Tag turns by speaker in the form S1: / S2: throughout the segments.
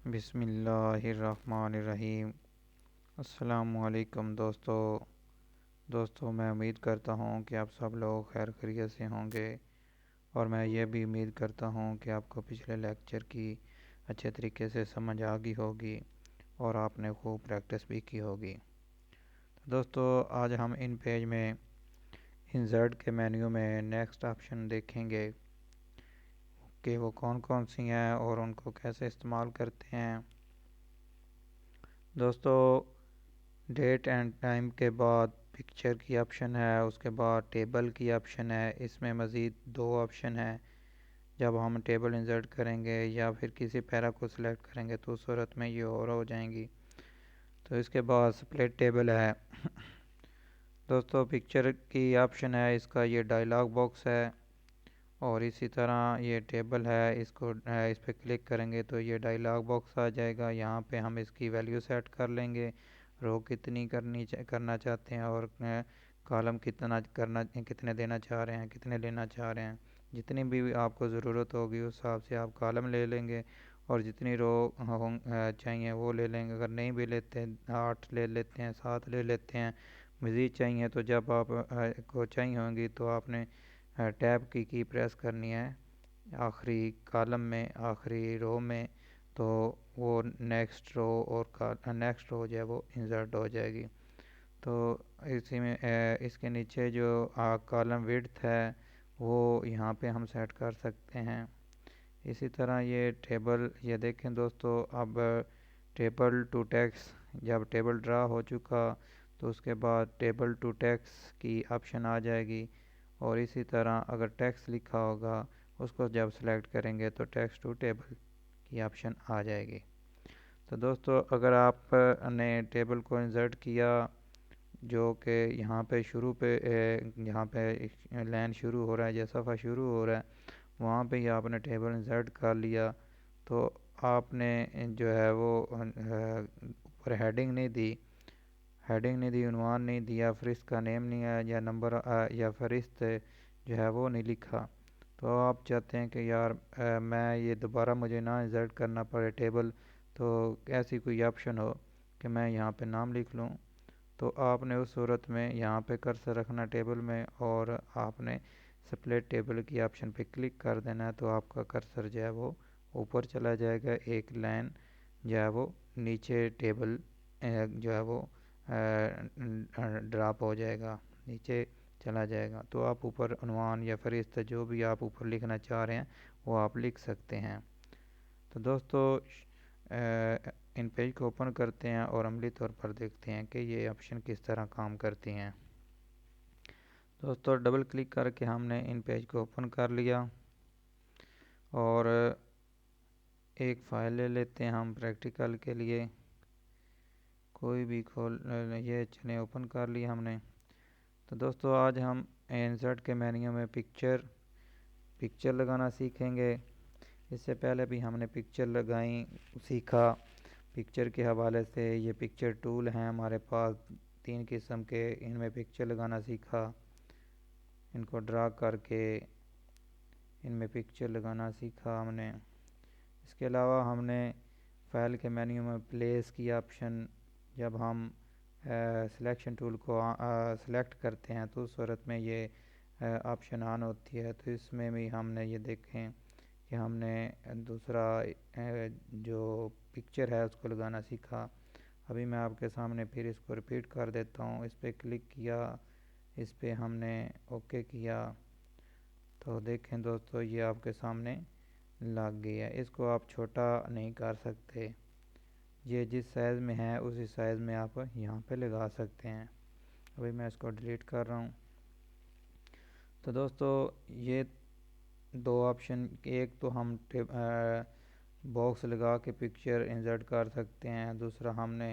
S1: بسم اللہ الرحمن الرحیم۔ السلام علیکم دوستو میں امید کرتا ہوں کہ آپ سب لوگ خیر خیریت سے ہوں گے، اور میں یہ بھی امید کرتا ہوں کہ آپ کو پچھلے لیکچر کی اچھے طریقے سے سمجھ آ گئی ہوگی اور آپ نے خوب پریکٹس بھی کی ہوگی۔ دوستو آج ہم ان پیج میں انسرٹ کے مینیو میں نیکسٹ آپشن دیکھیں گے کہ وہ کون کون سی ہیں اور ان کو کیسے استعمال کرتے ہیں۔ دوستو ڈیٹ اینڈ ٹائم کے بعد پکچر کی آپشن ہے، اس کے بعد ٹیبل کی آپشن ہے۔ اس میں مزید دو آپشن ہیں۔ جب ہم ٹیبل انسرٹ کریں گے یا پھر کسی پیرا کو سلیکٹ کریں گے تو اس صورت میں یہ اور ہو جائیں گی۔ تو اس کے بعد سپلٹ ٹیبل ہے۔ دوستو پکچر کی آپشن ہے، اس کا یہ ڈائلاگ باکس ہے، اور اسی طرح یہ ٹیبل ہے، اس پہ کلک کریں گے تو یہ ڈائلاگ باکس آ جائے گا۔ یہاں پہ ہم اس کی ویلیو سیٹ کر لیں گے، رو کتنی کرنا چاہتے ہیں اور کالم کتنے دینا چاہ رہے ہیں، کتنے لینا چاہ رہے ہیں۔ جتنی بھی آپ کو ضرورت ہوگی اس حساب سے آپ کالم لے لیں گے، اور جتنی رو چاہیے وہ لے لیں گے۔ اگر نہیں بھی لیتے 8 لے لیتے ہیں، 7 لے لیتے ہیں۔ مزید چاہیے تو جب آپ کو چاہیے ہوں گی تو آپ نے ٹیب کی پریس کرنی ہے آخری کالم میں، آخری رو میں، تو وہ نیکسٹ رو اور نیکسٹ رو جو ہے وہ انسرٹ ہو جائے گی۔ تو اسی میں اس کے نیچے جو کالم وڈتھ ہے وہ یہاں پہ ہم سیٹ کر سکتے ہیں۔ اسی طرح یہ ٹیبل، یہ دیکھیں دوستو، اب ٹیبل ٹو ٹیکس، جب ٹیبل ڈرا ہو چکا تو اس کے بعد ٹیبل ٹو ٹیکس کی آپشن آ جائے گی، اور اسی طرح اگر ٹیکس لکھا ہوگا اس کو جب سلیکٹ کریں گے تو ٹیکس ٹو ٹیبل کی آپشن آ جائے گی۔ تو دوستو اگر آپ نے ٹیبل کو انسرٹ کیا، جو کہ یہاں پہ یہاں پہ لائن شروع ہو رہا ہے یا صفحہ شروع ہو رہا ہے، وہاں پہ ہی آپ نے ٹیبل انسرٹ کر لیا، تو آپ نے جو ہے وہ اوپر ہیڈنگ نہیں دی، عنوان نہیں دیا، فہرست کا نیم نہیں ہے یا نمبر یا فہرست جو ہے وہ نہیں لکھا، تو آپ چاہتے ہیں کہ یار میں یہ دوبارہ مجھے نہ انسرٹ کرنا پڑے ٹیبل، تو ایسی کوئی آپشن ہو کہ میں یہاں پہ نام لکھ لوں، تو آپ نے اس صورت میں یہاں پہ کرسر رکھنا ٹیبل میں، اور آپ نے سپلٹ ٹیبل کی آپشن پہ کلک کر دینا ہے، تو آپ کا کرسر جو ہے وہ اوپر چلا جائے گا، ایک لائن جو ہے وہ نیچے ٹیبل جو ہے وہ ڈراپ ہو جائے گا، نیچے چلا جائے گا، تو آپ اوپر عنوان یا فہرست جو بھی آپ اوپر لکھنا چاہ رہے ہیں وہ آپ لکھ سکتے ہیں۔ تو دوستو ان پیج کو اوپن کرتے ہیں اور عملی طور پر دیکھتے ہیں کہ یہ آپشن کس طرح کام کرتی ہیں۔ دوستو ڈبل کلک کر کے ہم نے ان پیج کو اوپن کر لیا، اور ایک فائل لے لیتے ہیں ہم پریکٹیکل کے لیے، کوئی بھی یہ چلیں اوپن کر لیا ہم نے۔ تو دوستو آج ہم انسرٹ کے مینیو میں پکچر لگانا سیکھیں گے۔ اس سے پہلے بھی ہم نے پکچر سیکھا۔ پکچر کے حوالے سے یہ پکچر ٹول ہیں ہمارے پاس 3 قسم کے، ان میں پکچر لگانا سیکھا، ان کو ڈرا کر کے ان میں پکچر لگانا سیکھا ہم نے۔ اس کے علاوہ ہم نے فائل کے مینیو میں پلیس کی آپشن، جب ہم سلیکشن ٹول کو سلیکٹ کرتے ہیں تو اس صورت میں یہ آپشن آن ہوتی ہے، تو اس میں بھی ہم نے یہ دیکھیں کہ ہم نے دوسرا جو پکچر ہے اس کو لگانا سیکھا۔ ابھی میں آپ کے سامنے پھر اس کو ریپیٹ کر دیتا ہوں۔ اس پہ کلک کیا، اس پہ ہم نے اوکے کیا، تو دیکھیں دوستو یہ آپ کے سامنے لگ گئی ہے۔ اس کو آپ چھوٹا نہیں کر سکتے، یہ جس سائز میں ہے اسی سائز میں آپ یہاں پہ لگا سکتے ہیں۔ ابھی میں اس کو ڈیلیٹ کر رہا ہوں۔ تو دوستو یہ دو آپشن، ایک تو ہم باکس لگا کے پکچر انسرٹ کر سکتے ہیں، دوسرا ہم نے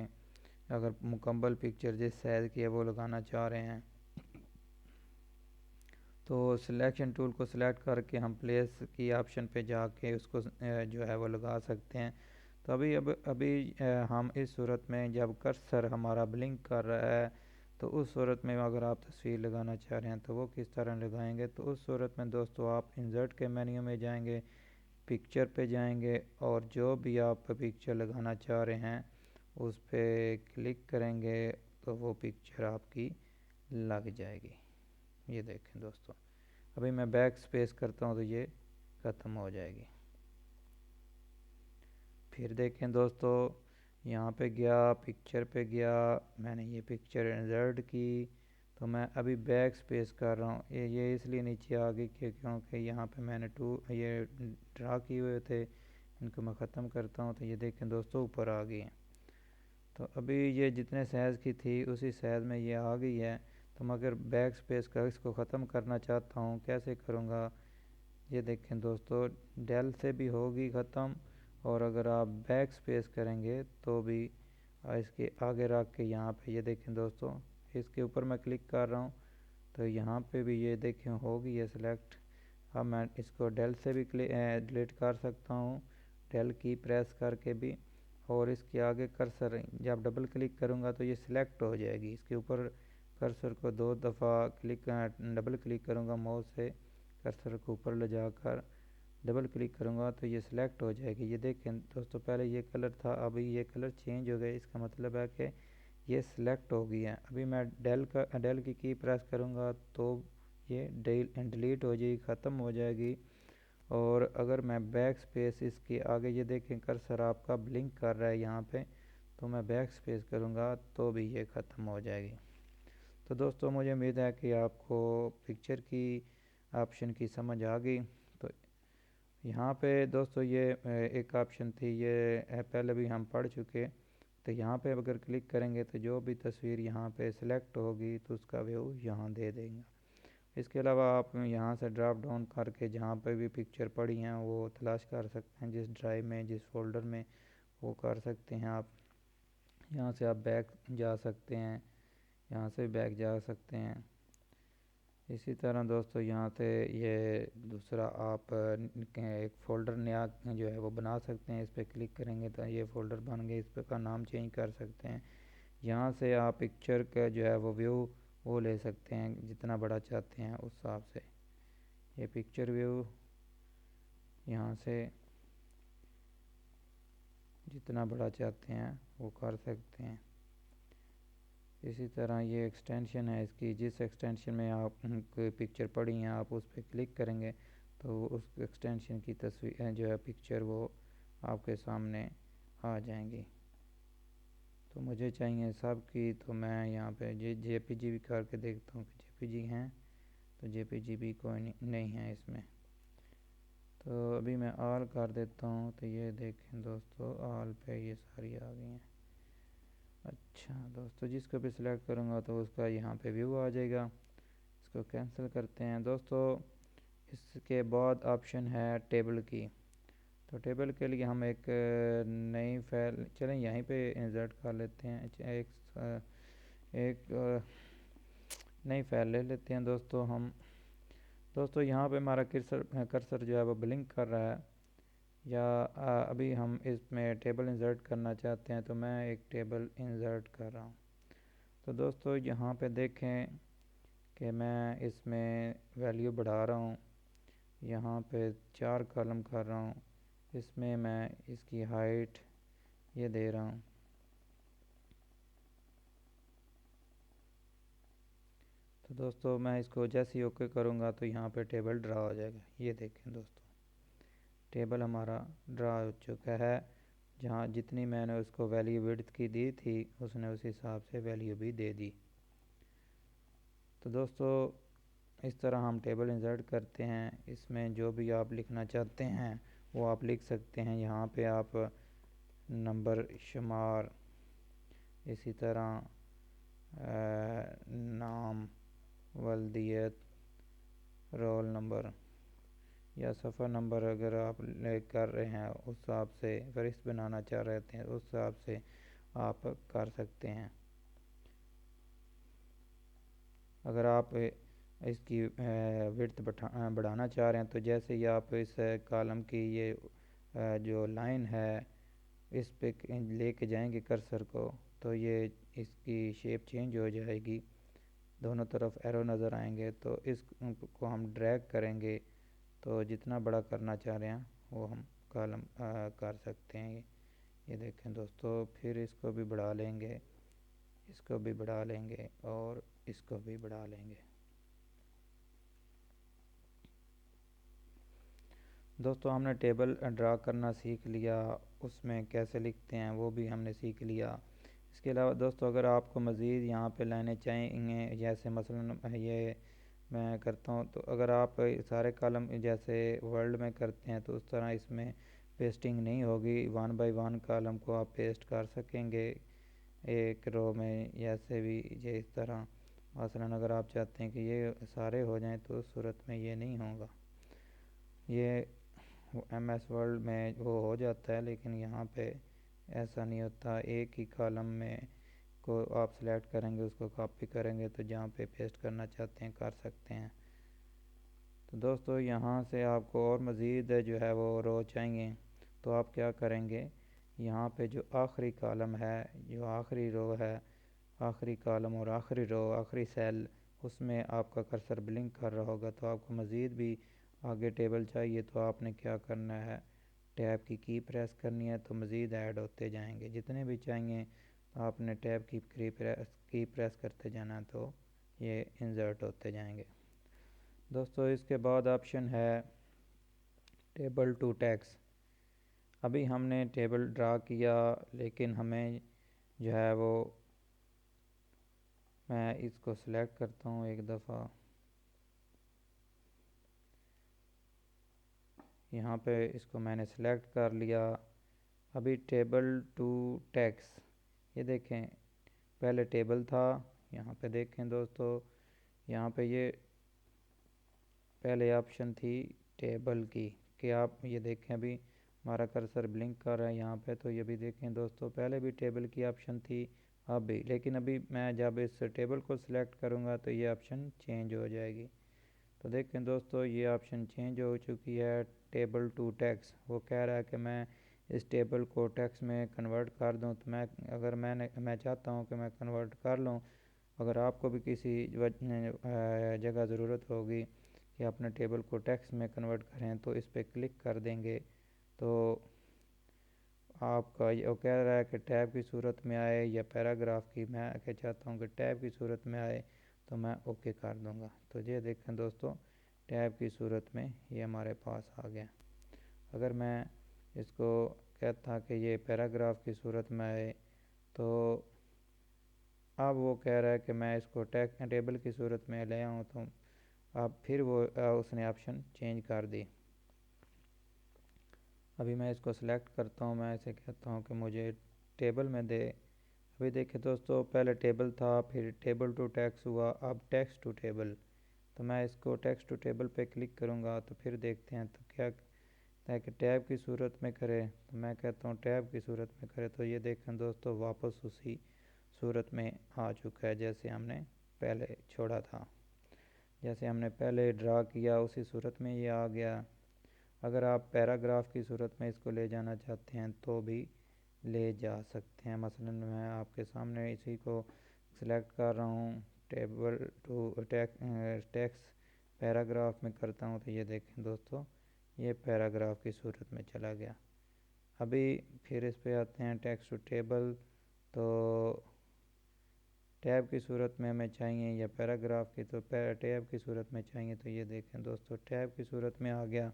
S1: اگر مکمل پکچر جس سائز کی ہے وہ لگانا چاہ رہے ہیں تو سلیکشن ٹول کو سلیکٹ کر کے ہم پلیس کی آپشن پہ جا کے اس کو جو ہے وہ لگا سکتے ہیں۔ تو ابھی ہم اس صورت میں جب کرسر ہمارا بلنک کر رہا ہے تو اس صورت میں اگر آپ تصویر لگانا چاہ رہے ہیں تو وہ کس طرح لگائیں گے، تو اس صورت میں دوستو آپ انسرٹ کے مینیو میں جائیں گے، پکچر پہ جائیں گے اور جو بھی آپ پکچر لگانا چاہ رہے ہیں اس پہ کلک کریں گے تو وہ پکچر آپ کی لگ جائے گی. یہ دیکھیں دوستو, ابھی میں بیک سپیس کرتا ہوں تو یہ ختم ہو جائے گی. پھر دیکھیں دوستو, یہاں پہ گیا, پکچر پہ گیا, میں نے یہ پکچر انسرٹ کی تو میں ابھی بیک سپیس کر رہا ہوں. یہ اس لیے نیچے آ گئی کیونکہ یہاں پہ میں نے یہ ڈرا کیے ہوئے تھے, ان کو میں ختم کرتا ہوں تو یہ دیکھیں دوستو اوپر آ گئی ہیں. تو ابھی یہ جتنے سائز کی تھی اسی سائز میں یہ آ گئی ہے. تو میں اگر بیک سپیس کر اس کو ختم کرنا چاہتا ہوں, کیسے کروں گا؟ یہ دیکھیں دوستو, ڈیل سے بھی ہوگی ختم, اور اگر آپ بیک سپیس کریں گے تو بھی اس کے آگے رکھ کے یہاں پہ یہ دیکھیں دوستو, اس کے اوپر میں کلک کر رہا ہوں تو یہاں پہ بھی یہ دیکھیں ہوگی یہ سلیکٹ. اب میں اس کو ڈیل سے بھی ڈیلیٹ کر سکتا ہوں, ڈیل کی پریس کر کے بھی, اور اس کے آگے کرسر جب ڈبل کلک کروں گا تو یہ سلیکٹ ہو جائے گی. اس کے اوپر کرسر کو 2 دفعہ ڈبل کلک کروں گا ماؤس سے, کرسر کو اوپر لے جا کر ڈبل کلک کروں گا تو یہ سلیکٹ ہو جائے گی. یہ دیکھیں دوستو, پہلے یہ کلر تھا, ابھی یہ کلر چینج ہو گیا. اس کا مطلب ہے کہ یہ سلیکٹ ہو گئی ہے. ابھی میں ڈیل کی پریس کروں گا تو یہ ڈیلیٹ ہو جائے گی, ختم ہو جائے گی. اور اگر میں بیک سپیس اس کے آگے یہ دیکھیں کرسر آپ کا بلنک کر رہا ہے یہاں پہ, تو میں بیک سپیس کروں گا تو بھی یہ ختم ہو جائے گی. تو دوستو مجھے امید ہے کہ آپ کو پکچر کی آپشن کی سمجھ آ گئی. تو یہاں پہ دوستو یہ ایک آپشن تھی, یہ پہلے بھی ہم پڑھ چکے. تو یہاں پہ اگر کلک کریں گے تو جو بھی تصویر یہاں پہ سلیکٹ ہوگی تو اس کا ویو یہاں دے دیں گا. اس کے علاوہ آپ یہاں سے ڈراپ ڈاؤن کر کے جہاں پہ بھی پکچر پڑی ہیں وہ تلاش کر سکتے ہیں, جس ڈرائیو میں جس فولڈر میں وہ کر سکتے ہیں آپ. یہاں سے آپ بیک جا سکتے ہیں, یہاں سے بیک جا سکتے ہیں. اسی طرح دوستو یہاں سے یہ دوسرا آپ ایک فولڈر نیا جو ہے وہ بنا سکتے ہیں. اس پہ کلک کریں گے تو یہ فولڈر بن گئے, اس پہ کا نام چینج کر سکتے ہیں. یہاں سے آپ پکچر کا جو ہے وہ ویو وہ لے سکتے ہیں, جتنا بڑا چاہتے ہیں اس حساب سے. یہ پکچر ویو یہاں سے جتنا بڑا چاہتے ہیں وہ کر سکتے ہیں. اسی طرح یہ ایکسٹینشن ہے اس کی, جس ایکسٹینشن میں آپ کوئی پکچر پڑی ہیں آپ اس پہ کلک کریں گے تو اس ایکسٹینشن کی تصویر جو ہے پکچر وہ آپ کے سامنے آ جائیں گی. تو مجھے چاہیے سب کی, تو میں یہاں پہ جے پی جی بھی کر کے دیکھتا ہوں کہ جے پی جی ہیں, تو جے پی جی بھی کوئی نہیں ہے اس میں. تو ابھی میں آل کر دیتا ہوں تو یہ دیکھیں دوستو, آل پہ یہ ساری آ گئی ہیں. اچھا دوستو, جس کو بھی سلیکٹ کروں گا تو اس کا یہاں پہ ویو آ جائے گا. اس کو کینسل کرتے ہیں دوستو. اس کے بعد آپشن ہے ٹیبل کی. تو ٹیبل کے لیے ہم ایک نئی فائل چلیں یہیں پہ انسرٹ کر لیتے ہیں. ایک نئی فائل لے لیتے ہیں دوستو ہم. دوستو یہاں پہ ہمارا کرسر جو ہے وہ بلنک کر رہا ہے, یا ابھی ہم اس میں ٹیبل انسرٹ کرنا چاہتے ہیں تو میں ایک ٹیبل انسرٹ کر رہا ہوں. تو دوستو یہاں پہ دیکھیں کہ میں اس میں ویلیو بڑھا رہا ہوں, یہاں پہ 4 کالم کر رہا ہوں. اس میں اس کی ہائٹ یہ دے رہا ہوں. تو دوستو میں اس کو جیسے ہی اوکے کروں گا تو یہاں پہ ٹیبل ڈرا ہو جائے گا. یہ دیکھیں دوستو, ٹیبل ہمارا ڈرا ہو چکا ہے. جہاں جتنی میں نے اس کو ویلیو وڈتھ کی دی تھی اس نے اس حساب سے ویلیو بھی دے دی. تو دوستو اس طرح ہم ٹیبل انسرٹ کرتے ہیں. اس میں جو بھی آپ لکھنا چاہتے ہیں وہ آپ لکھ سکتے ہیں. یہاں پہ آپ نمبر شمار, اسی طرح نام, ولدیت, رول نمبر یا صفحہ نمبر اگر آپ لے کر رہے ہیں اس حساب سے, فہرست بنانا چاہ رہے ہیں اس حساب سے آپ کر سکتے ہیں. اگر آپ اس کی وڈتھ بڑھانا چاہ رہے ہیں تو جیسے ہی آپ اس کالم کی یہ جو لائن ہے اس پہ لے کے جائیں گے کرسر کو تو یہ اس کی شیپ چینج ہو جائے گی, دونوں طرف ایرو نظر آئیں گے. تو اس کو ہم ڈریگ کریں گے تو جتنا بڑا کرنا چاہ رہے ہیں وہ ہم کالم کر سکتے ہیں. یہ دیکھیں دوستو، پھر اس کو بھی بڑھا لیں گے، اس کو بھی بڑھا لیں گے اور اس کو بھی بڑھا لیں گے. دوستو ہم نے ٹیبل ڈرا کرنا سیکھ لیا، اس میں کیسے لکھتے ہیں وہ بھی ہم نے سیکھ لیا. اس کے علاوہ دوستو اگر آپ کو مزید یہاں پہ لینے چاہیں، جیسے مثلا یہ میں کرتا ہوں، تو اگر آپ سارے کالم جیسے ورلڈ میں کرتے ہیں تو اس طرح اس میں پیسٹنگ نہیں ہوگی. 1 بائی 1 کالم کو آپ پیسٹ کر سکیں گے ایک رو میں، ایسے بھی یہ اس طرح. مثلا اگر آپ چاہتے ہیں کہ یہ سارے ہو جائیں تو اس صورت میں یہ نہیں ہوگا. یہ ایم ایس ورلڈ میں وہ ہو جاتا ہے، لیکن یہاں پہ ایسا نہیں ہوتا. ایک ہی کالم میں کو آپ سلیکٹ کریں گے، اس کو کاپی کریں گے تو جہاں پہ پیسٹ کرنا چاہتے ہیں کر سکتے ہیں. تو دوستو یہاں سے آپ کو اور مزید جو ہے وہ رو چاہیے تو آپ کیا کریں گے، یہاں پہ جو آخری کالم ہے، جو آخری رو ہے، آخری کالم اور آخری رو، آخری سیل، اس میں آپ کا کرسر بلنک کر رہا ہوگا. تو آپ کو مزید بھی آگے ٹیبل چاہیے تو آپ نے کیا کرنا ہے، ٹیب کی پریس کرنی ہے تو مزید ایڈ ہوتے جائیں گے. جتنے بھی چاہیے آپ نے ٹیب کی پریس کرتے جانا تو یہ انسرٹ ہوتے جائیں گے. دوستو اس کے بعد آپشن ہے ٹیبل ٹو ٹیکس. ابھی ہم نے ٹیبل ڈرا کیا، لیکن ہمیں جو ہے وہ، میں اس کو سلیکٹ کرتا ہوں ایک دفعہ، یہاں پہ اس کو میں نے سلیکٹ کر لیا. ابھی ٹیبل ٹو ٹیکس، یہ دیکھیں پہلے ٹیبل تھا، یہاں پہ دیکھیں دوستو، یہاں پہ یہ پہلے آپشن تھی ٹیبل کی کہ آپ یہ دیکھیں ابھی ہمارا کرسر بلنک کر رہا ہے یہاں پہ. تو یہ بھی دیکھیں دوستو، پہلے بھی ٹیبل کی آپشن تھی اب بھی، لیکن ابھی میں جب اس ٹیبل کو سلیکٹ کروں گا تو یہ آپشن چینج ہو جائے گی. تو دیکھیں دوستو یہ آپشن چینج ہو چکی ہے، ٹیبل ٹو ٹیکس. وہ کہہ رہا ہے کہ میں اس ٹیبل کو ٹیکس میں کنورٹ کر دوں. تو میں چاہتا ہوں کہ میں کنورٹ کر لوں. اگر آپ کو بھی کسی جگہ ضرورت ہوگی کہ اپنے ٹیبل کو ٹیکس میں کنورٹ کریں تو اس پہ کلک کر دیں گے. تو آپ کا یہ کہہ رہا ہے کہ ٹیب کی صورت میں آئے یا پیراگراف کی، میں کہ چاہتا ہوں کہ ٹیب کی صورت میں آئے تو میں اوکے کر دوں گا. تو یہ دیکھیں دوستو ٹیب کی صورت میں یہ ہمارے پاس آ گیا. اگر میں اس کو کہتا کہ یہ پیراگراف کی صورت میں آئے تو اب وہ کہہ رہا ہے کہ میں اس کو ٹیبل کی صورت میں لے آؤں، تو اب پھر وہ اس نے آپشن چینج کر دی. ابھی میں اس کو سلیکٹ کرتا ہوں، میں اسے کہتا ہوں کہ مجھے ٹیبل میں دے. ابھی دیکھیں دوستو پہلے ٹیبل تھا، پھر ٹیبل ٹو ٹیکس ہوا، اب ٹیکسٹ ٹو ٹیبل. تو میں اس کو ٹیکسٹ ٹو ٹیبل پہ کلک کروں گا تو پھر دیکھتے ہیں تو کیا ہے کہ ٹیب کی صورت میں کرے. تو میں کہتا ہوں ٹیب کی صورت میں کرے. تو یہ دیکھیں دوستو واپس اسی صورت میں آ چکا ہے جیسے ہم نے پہلے چھوڑا تھا، جیسے ہم نے پہلے ڈرا کیا اسی صورت میں یہ آ گیا. اگر آپ پیراگراف کی صورت میں اس کو لے جانا چاہتے ہیں تو بھی لے جا سکتے ہیں. مثلا میں آپ کے سامنے اسی کو سلیکٹ کر رہا ہوں، ٹیبل ٹو ٹیکس پیراگراف میں کرتا ہوں تو یہ دیکھیں دوستو یہ پیراگراف کی صورت میں چلا گیا. ابھی پھر اس پہ آتے ہیں ٹیکسٹ ٹو ٹیبل. تو ٹیب کی صورت میں ہمیں چاہیے یا پیراگراف کی، تو ٹیب کی صورت میں چاہیے. تو یہ دیکھیں دوستو ٹیب کی صورت میں آ گیا.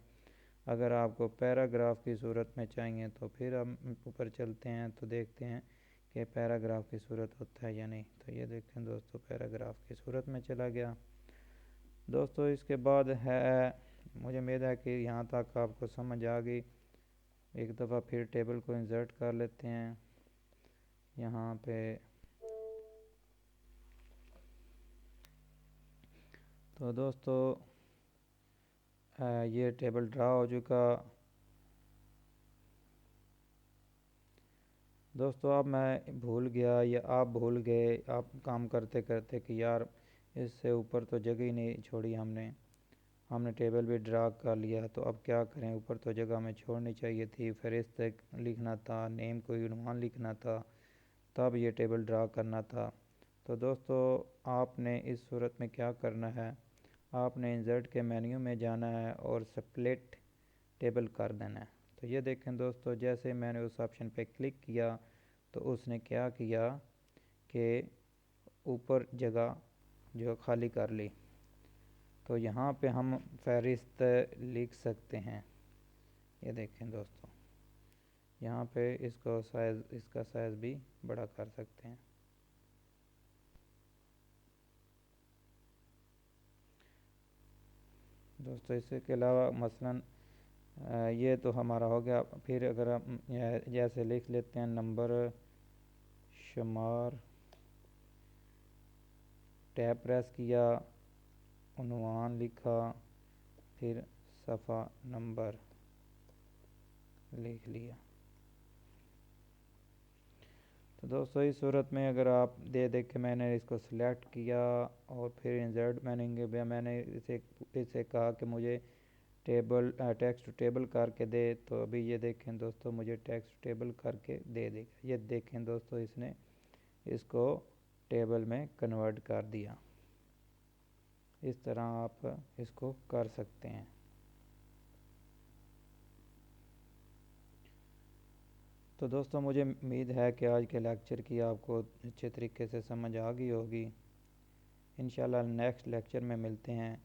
S1: اگر آپ کو پیراگراف کی صورت میں چاہیے تو پھر ہم اوپر چلتے ہیں تو دیکھتے ہیں کہ پیراگراف کی صورت ہوتا ہے یا نہیں. تو یہ دیکھیں دوستو پیراگراف کی صورت میں چلا گیا. دوستو اس کے بعد ہے، مجھے امید ہے کہ یہاں تک آپ کو سمجھ آ گئی. ایک دفعہ پھر ٹیبل کو انسرٹ کر لیتے ہیں یہاں پہ. تو دوستو یہ ٹیبل ڈرا ہو چکا. دوستو اب میں بھول گیا یا آپ بھول گئے، آپ کام کرتے کرتے کہ یار اس سے اوپر تو جگہ ہی نہیں چھوڑی ہم نے ٹیبل بھی ڈرا کر لیا تو اب کیا کریں، اوپر تو جگہ ہمیں چھوڑنی چاہیے تھی، فہرست لکھنا تھا، نیم کوئی عنوان لکھنا تھا، تب یہ ٹیبل ڈرا کرنا تھا. تو دوستو آپ نے اس صورت میں کیا کرنا ہے، آپ نے انسرٹ کے مینیو میں جانا ہے اور سپلٹ ٹیبل کر دینا ہے۔ تو یہ دیکھیں دوستو، جیسے میں نے اس آپشن پہ کلک کیا تو اس نے کیا کیا کہ اوپر جگہ جو خالی کر لی۔ تو یہاں پہ ہم فہرست لکھ سکتے ہیں، یہ دیکھیں دوستو، یہاں پہ اس کا سائز بھی بڑا کر سکتے ہیں۔ دوستو اس کے علاوہ مثلا یہ تو ہمارا ہو گیا، پھر اگر ہم جیسے لکھ لیتے ہیں نمبر شمار، ٹیب پریس کیا، عنوان لکھا، پھر صفحہ نمبر لکھ لیا۔ تو دوستو اس صورت میں اگر آپ دیکھ کے میں نے اس کو سلیکٹ کیا اور پھر انسرٹ میں نے اسے کہا کہ مجھے ٹیکسٹ ٹیبل کر کے دے، تو ابھی یہ دیکھیں دوستو مجھے ٹیکسٹ ٹیبل کر کے دے دے گا۔ یہ دیکھیں دوستو اس نے اس کو ٹیبل میں کنورٹ کر دیا۔ اس طرح آپ اس کو کر سکتے ہیں۔ تو دوستو مجھے امید ہے کہ آج کے لیکچر کی آپ کو اچھے طریقے سے سمجھ آ گئی ہوگی۔ انشاءاللہ نیکسٹ لیکچر میں ملتے ہیں،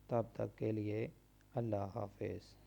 S1: تب تک کے لیے اللہ حافظ۔